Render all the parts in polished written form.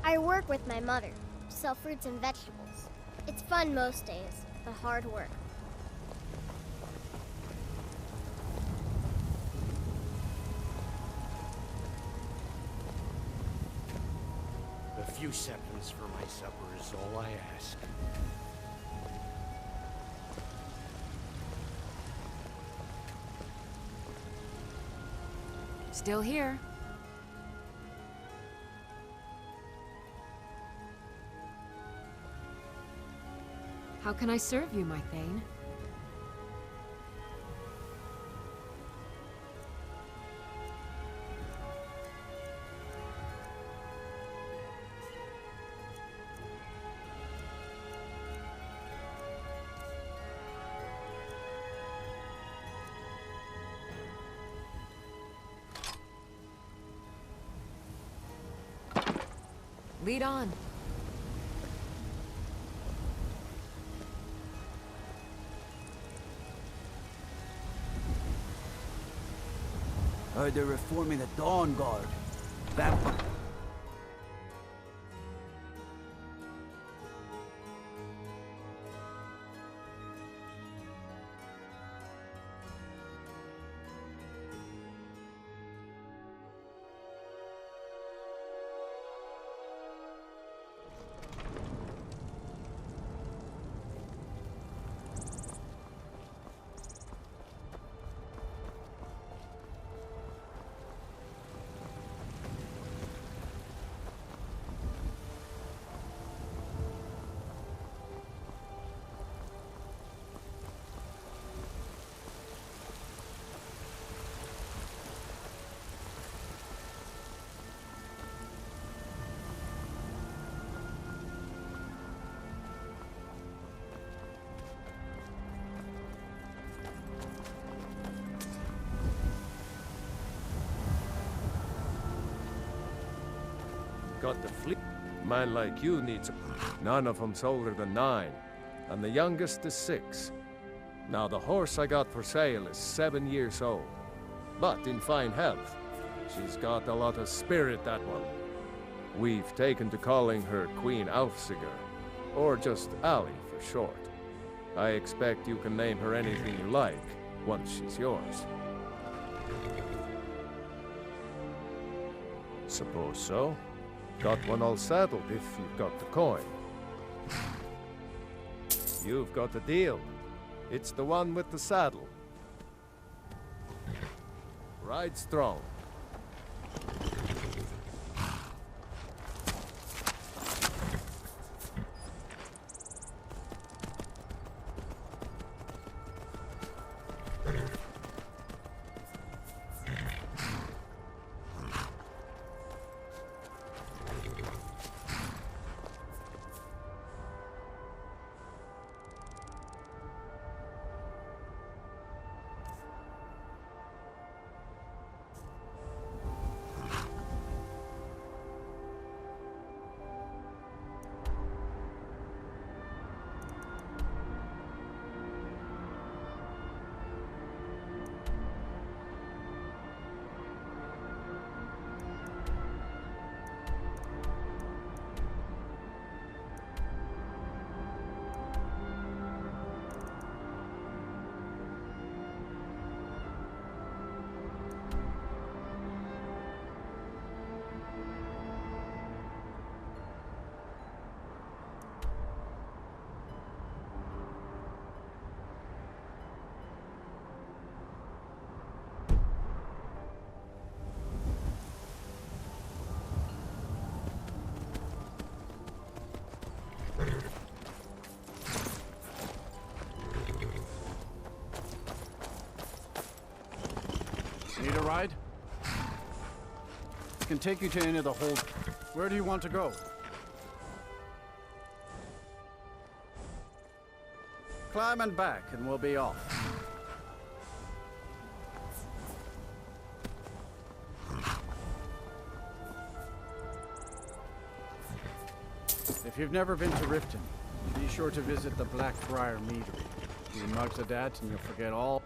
I work with my mother, sell fruits and vegetables. It's fun most days, but hard work. A few seconds for my supper is all I ask. Still here. How can I serve you, my Thane? Lead on. Heard they're reforming the Dawn Guard. That... Got the fleet. Man like you needs... None of them's older than 9, and the youngest is 6. Now the horse I got for sale is 7 years old, but in fine health. She's got a lot of spirit, that one. We've taken to calling her Queen Aufsiger, or just Allie for short. I expect you can name her anything you like, once she's yours. Suppose so. Got one all saddled if you've got the coin. You've got the deal. It's the one with the saddle. Ride strong. Need a ride? Can take you to any of the hold. Where do you want to go? Climb and back, and we'll be off. If you've never been to Riften, be sure to visit the Blackbriar Meadery. You mug to that, and you'll forget all.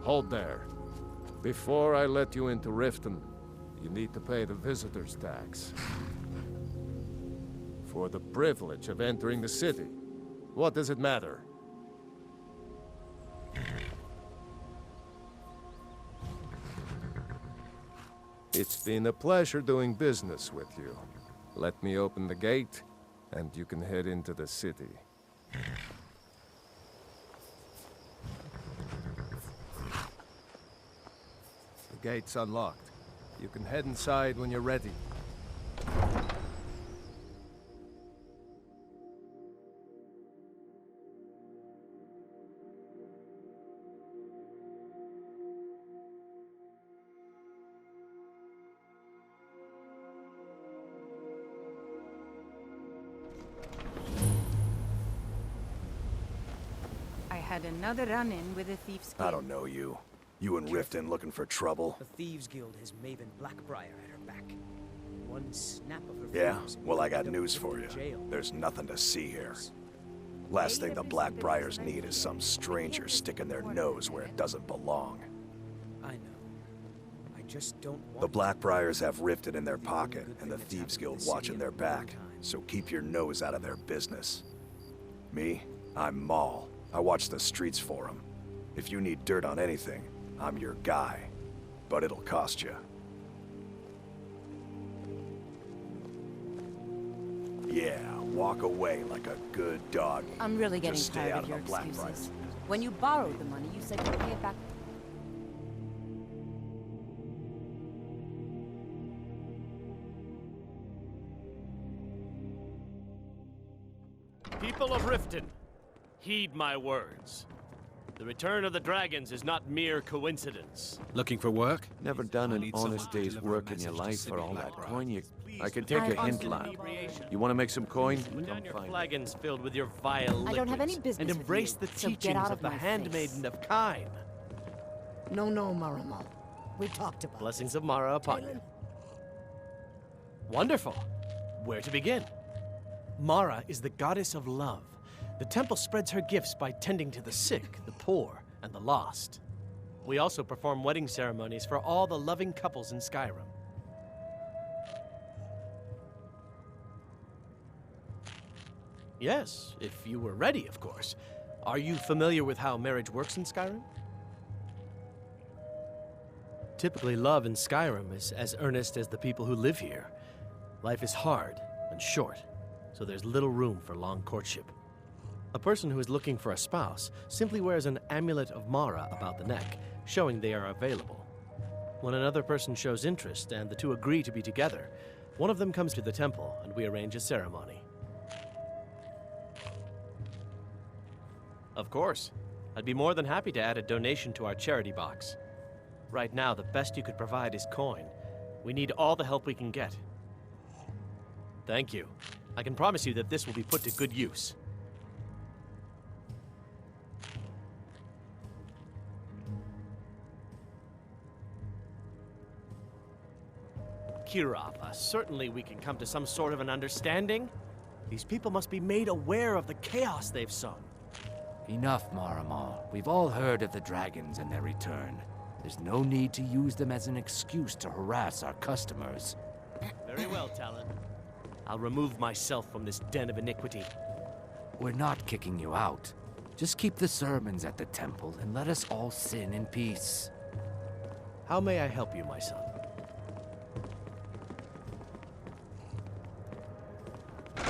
Hold there. Before I let you into Riften, you need to pay the visitor's tax. For the privilege of entering the city. What does it matter? It's been a pleasure doing business with you. Let me open the gate, and you can head into the city. The gate's unlocked. You can head inside when you're ready. I had another run-in with a thief's I don't know you. You in Riften looking for trouble? The Thieves Guild has Maven Blackbriar at her back. One snap of her Yeah? fingers Well, I got and news put her for in you. jail. There's nothing to see here. Last thing the Blackbriars need is some stranger sticking their nose where it doesn't belong. I know. I just don't want The Blackbriars have Riften in their pocket, and the Thieves Guild watching their back. So keep your nose out of their business. Me? I'm Maul. I watch the streets for them. If you need dirt on anything, I'm your guy. But it'll cost you. Yeah, walk away like a good dog. I'm really getting Just stay tired out of your of the Blackbriar. excuses. When you borrowed the money, you said you'd pay it back. People of Riften, heed my words. The return of the dragons is not mere coincidence. Looking for work? Never done an honest day's work in your life for all that coin you... I can take a hint, lad. You want to make some coin? Put down your Come find flagons filled with your vile I don't have any liquids, business and with embrace you, the so get teachings out of of the my handmaiden face. of Kine. No, Marama. We talked about Blessings of Mara upon you. Wonderful. Where to begin? Mara is the goddess of love. The temple spreads her gifts by tending to the sick, the poor, and the lost. We also perform wedding ceremonies for all the loving couples in Skyrim. Yes, if you were ready, of course. Are you familiar with how marriage works in Skyrim? Typically, love in Skyrim is as earnest as the people who live here. Life is hard and short, so there's little room for long courtship. A person who is looking for a spouse simply wears an amulet of Mara about the neck, showing they are available. When another person shows interest and the two agree to be together, one of them comes to the temple and we arrange a ceremony. Of course. I'd be more than happy to add a donation to our charity box. Right now, the best you could provide is coin. We need all the help we can get. Thank you. I can promise you that this will be put to good use. Kirapa, certainly we can come to some sort of an understanding. These people must be made aware of the chaos they've sown. Enough, Maramal. We've all heard of the dragons and their return. There's no need to use them as an excuse to harass our customers. Very well, Talon. I'll remove myself from this den of iniquity. We're not kicking you out. Just keep the sermons at the temple and let us all sin in peace. How may I help you, my son?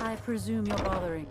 I presume you're bothering.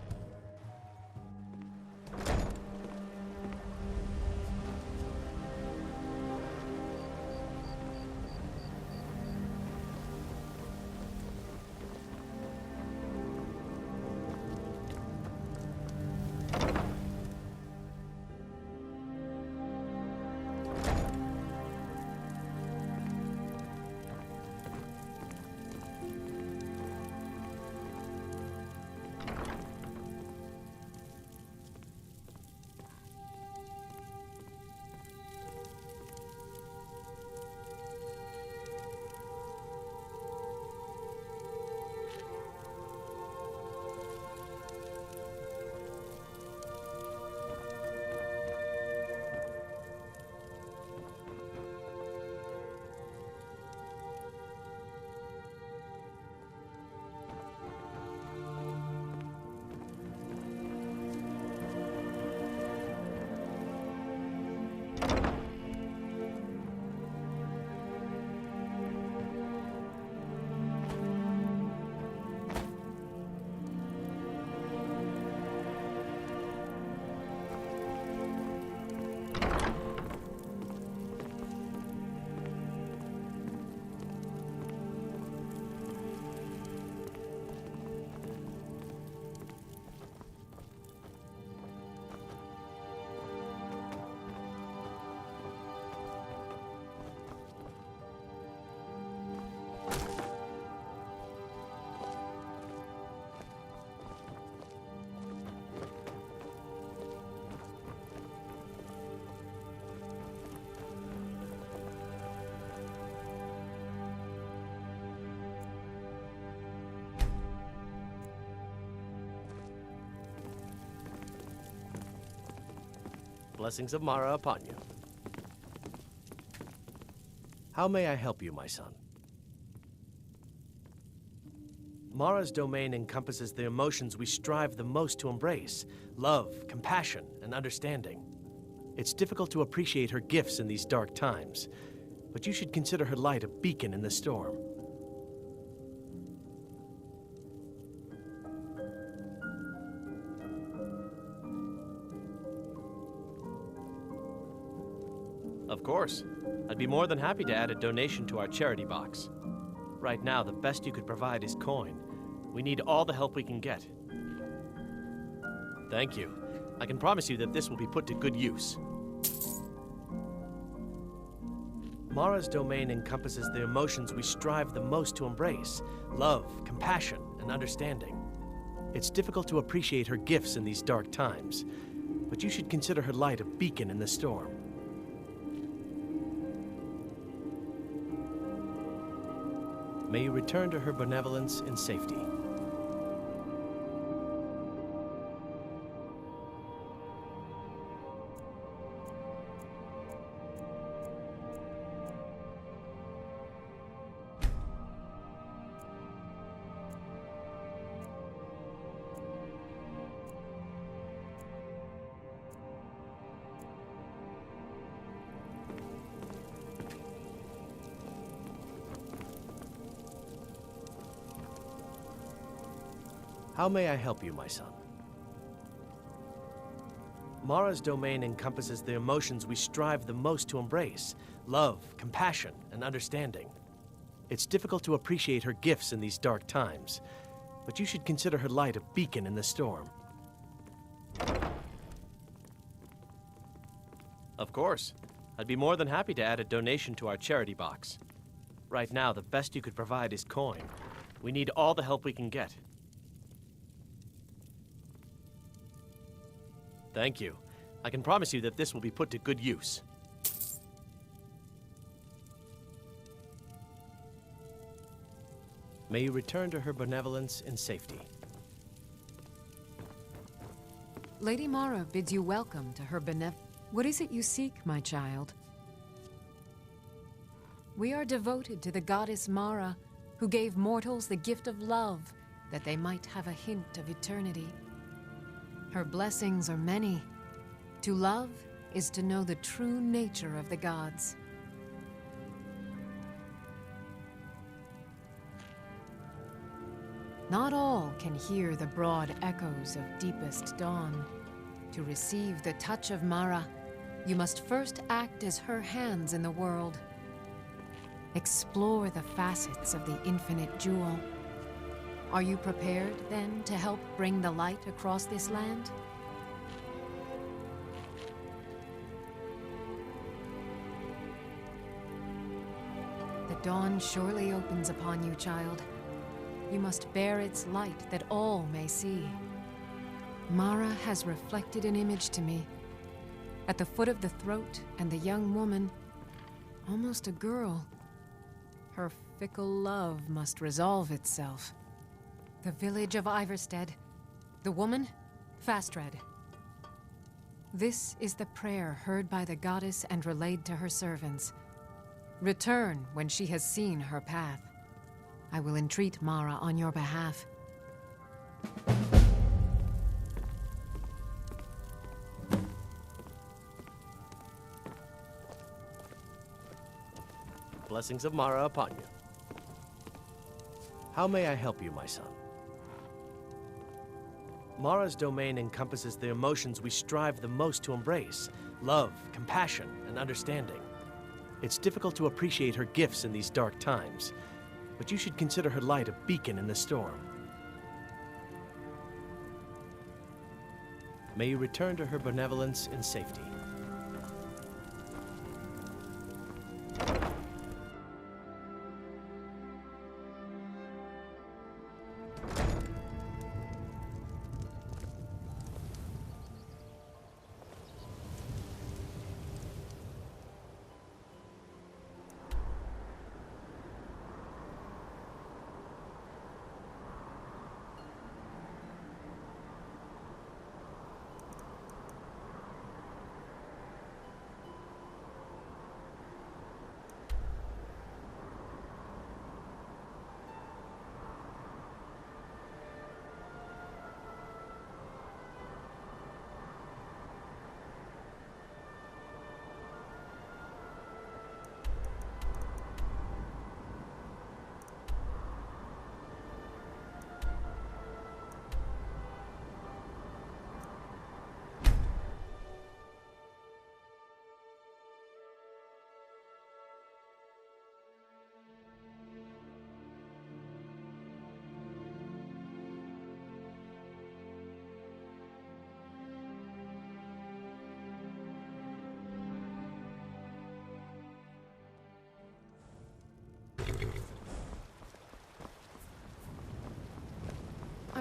Blessings of Mara upon you. How may I help you, my son? Mara's domain encompasses the emotions we strive the most to embrace: love, compassion, and understanding. It's difficult to appreciate her gifts in these dark times, but you should consider her light a beacon in the storm. Of course. I'd be more than happy to add a donation to our charity box. Right now, the best you could provide is coin. We need all the help we can get. Thank you. I can promise you that this will be put to good use. Mara's domain encompasses the emotions we strive the most to embrace: love, compassion, and understanding. It's difficult to appreciate her gifts in these dark times, but you should consider her light a beacon in the storm. May you return to her benevolence in safety. How may I help you, my son? Mara's domain encompasses the emotions we strive the most to embrace: love, compassion, and understanding. It's difficult to appreciate her gifts in these dark times, but you should consider her light a beacon in the storm. Of course. I'd be more than happy to add a donation to our charity box. Right now, the best you could provide is coin. We need all the help we can get. Thank you. I can promise you that this will be put to good use. May you return to her benevolence in safety. Lady Mara bids you welcome to her What is it you seek, my child? We are devoted to the goddess Mara, who gave mortals the gift of love, that they might have a hint of eternity. Her blessings are many. To love is to know the true nature of the gods. Not all can hear the broad echoes of deepest dawn. To receive the touch of Mara, you must first act as her hands in the world. Explore the facets of the infinite jewel. Are you prepared, then, to help bring the light across this land? The dawn surely opens upon you, child. You must bear its light that all may see. Mara has reflected an image to me. At the foot of the throat and the young woman, almost a girl. Her fickle love must resolve itself. The village of Iverstead. The woman, Fastred. This is the prayer heard by the goddess and relayed to her servants. Return when she has seen her path. I will entreat Mara on your behalf. Blessings of Mara upon you. How may I help you, my son? Mara's domain encompasses the emotions we strive the most to embrace: love, compassion, and understanding. It's difficult to appreciate her gifts in these dark times, but you should consider her light a beacon in the storm. May you return to her benevolence in safety.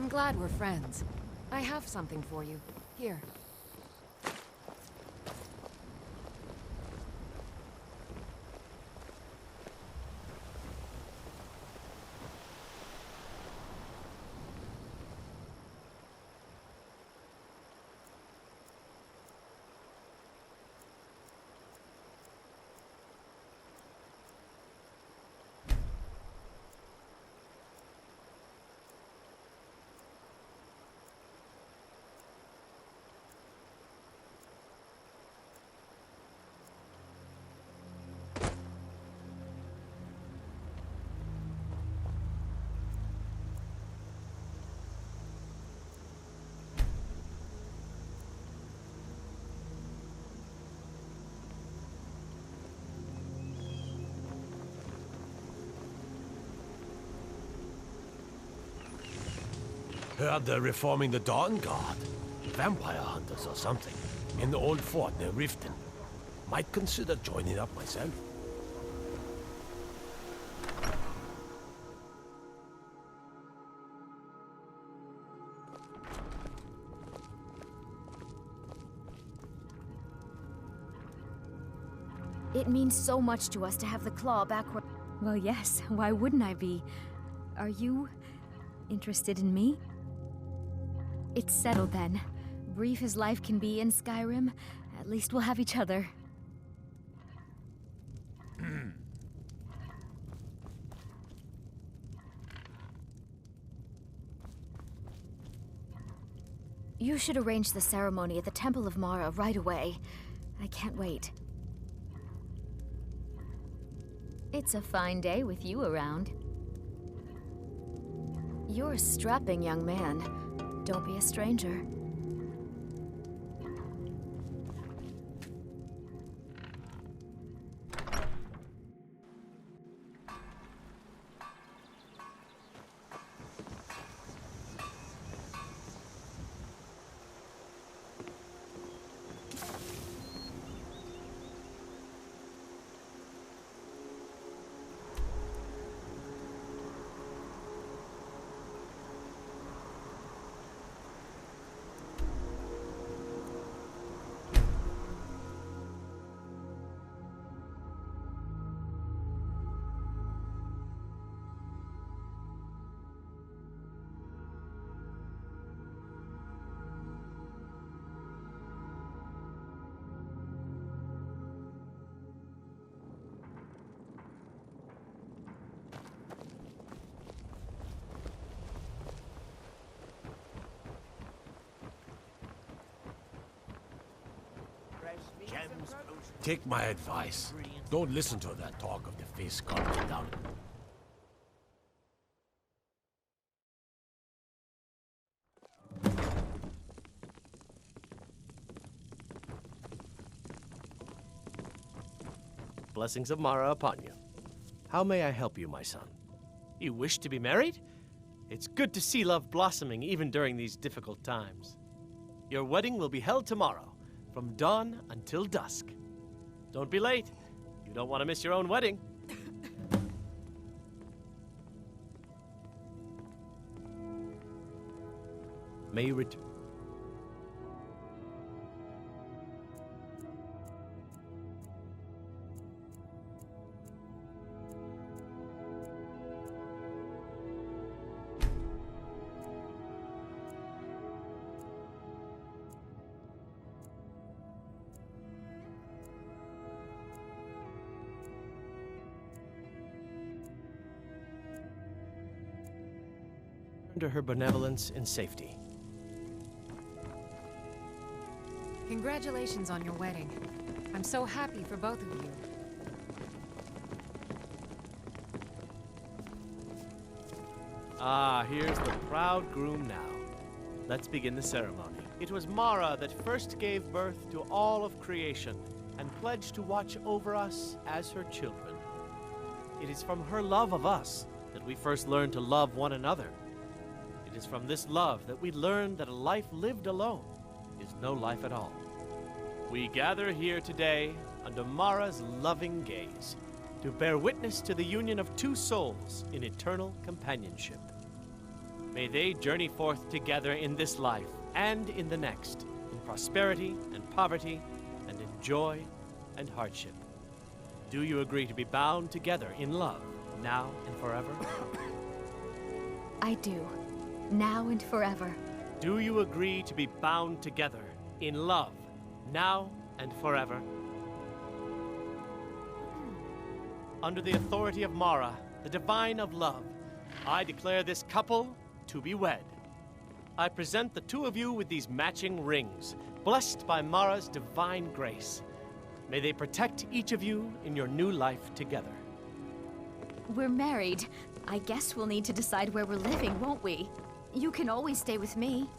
I'm glad we're friends. I have something for you. Here. Heard they're reforming the Dawn Guard. Vampire hunters or something. In the old fort near Riften. Might consider joining up myself. It means so much to us to have the claw back where... Well, yes. Why wouldn't I be? Are you interested in me? It's settled then. Brief as life can be in Skyrim, at least we'll have each other. You should arrange the ceremony at the Temple of Mara right away. I can't wait. It's a fine day with you around. You're a strapping young man. Don't be a stranger. Take my advice. Don't listen to that talk of the face carving down. Blessings of Mara upon you. How may I help you, my son? You wish to be married? It's good to see love blossoming even during these difficult times. Your wedding will be held tomorrow, from dawn until dusk. Don't be late. You don't want to miss your own wedding. May you return. Under her benevolence in safety. Congratulations on your wedding. I'm so happy for both of you. Ah, here's the proud groom now. Let's begin the ceremony. It was Mara that first gave birth to all of creation and pledged to watch over us as her children. It is from her love of us that we first learned to love one another. It is from this love that we learn that a life lived alone is no life at all. We gather here today under Mara's loving gaze to bear witness to the union of two souls in eternal companionship. May they journey forth together in this life and in the next, in prosperity and poverty, and in joy and hardship. Do you agree to be bound together in love, now and forever? I do. Now and forever. Do you agree to be bound together in love, now and forever? Under the authority of Mara, the divine of love, I declare this couple to be wed. I present the two of you with these matching rings, blessed by Mara's divine grace. May they protect each of you in your new life together. We're married. I guess we'll need to decide where we're living, won't we? You can always stay with me.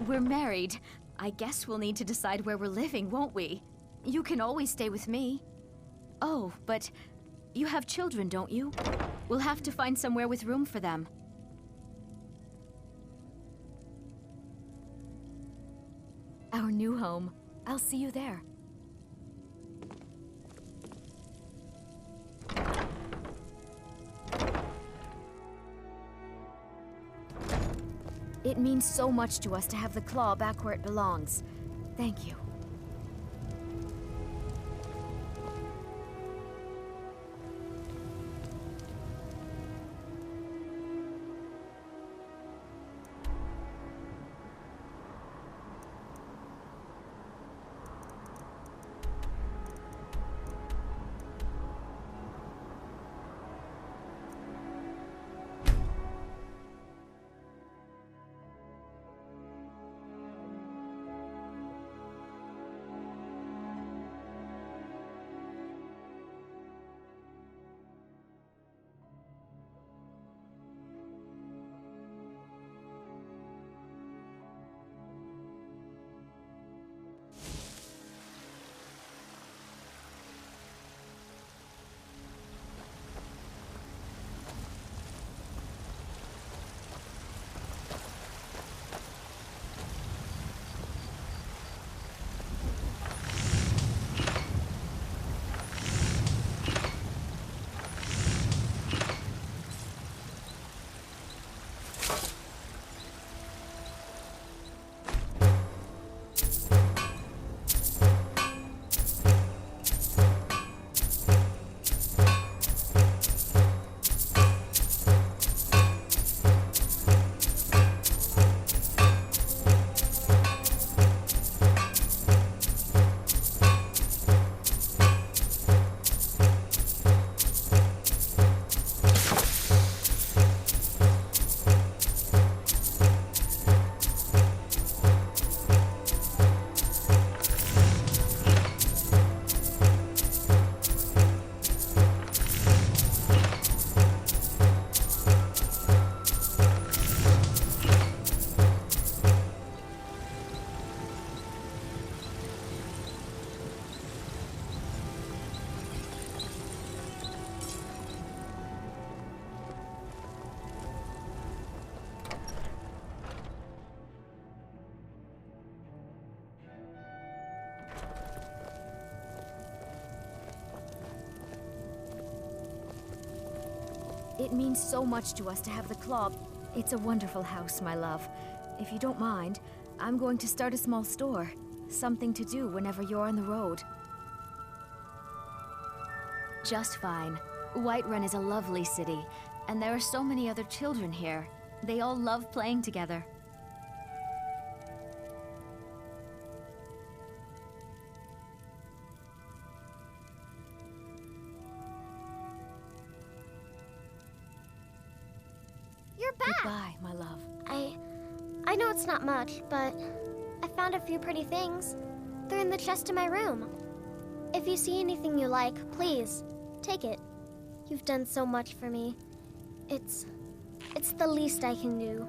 We're married. I guess we'll need to decide where we're living, won't we? You can always stay with me. Oh, but you have children, don't you? We'll have to find somewhere with room for them. Our new home. I'll see you there. It means so much to us to have the claw back where it belongs. Thank you. It means so much to us to have the club. It's a wonderful house, my love. If you don't mind, I'm going to start a small store. Something to do whenever you're on the road. Just fine. Whiterun is a lovely city, and there are so many other children here. They all love playing together. You're back! Goodbye, my love. I know it's not much, but I found a few pretty things. They're in the chest in my room. If you see anything you like, please, take it. You've done so much for me. It's the least I can do.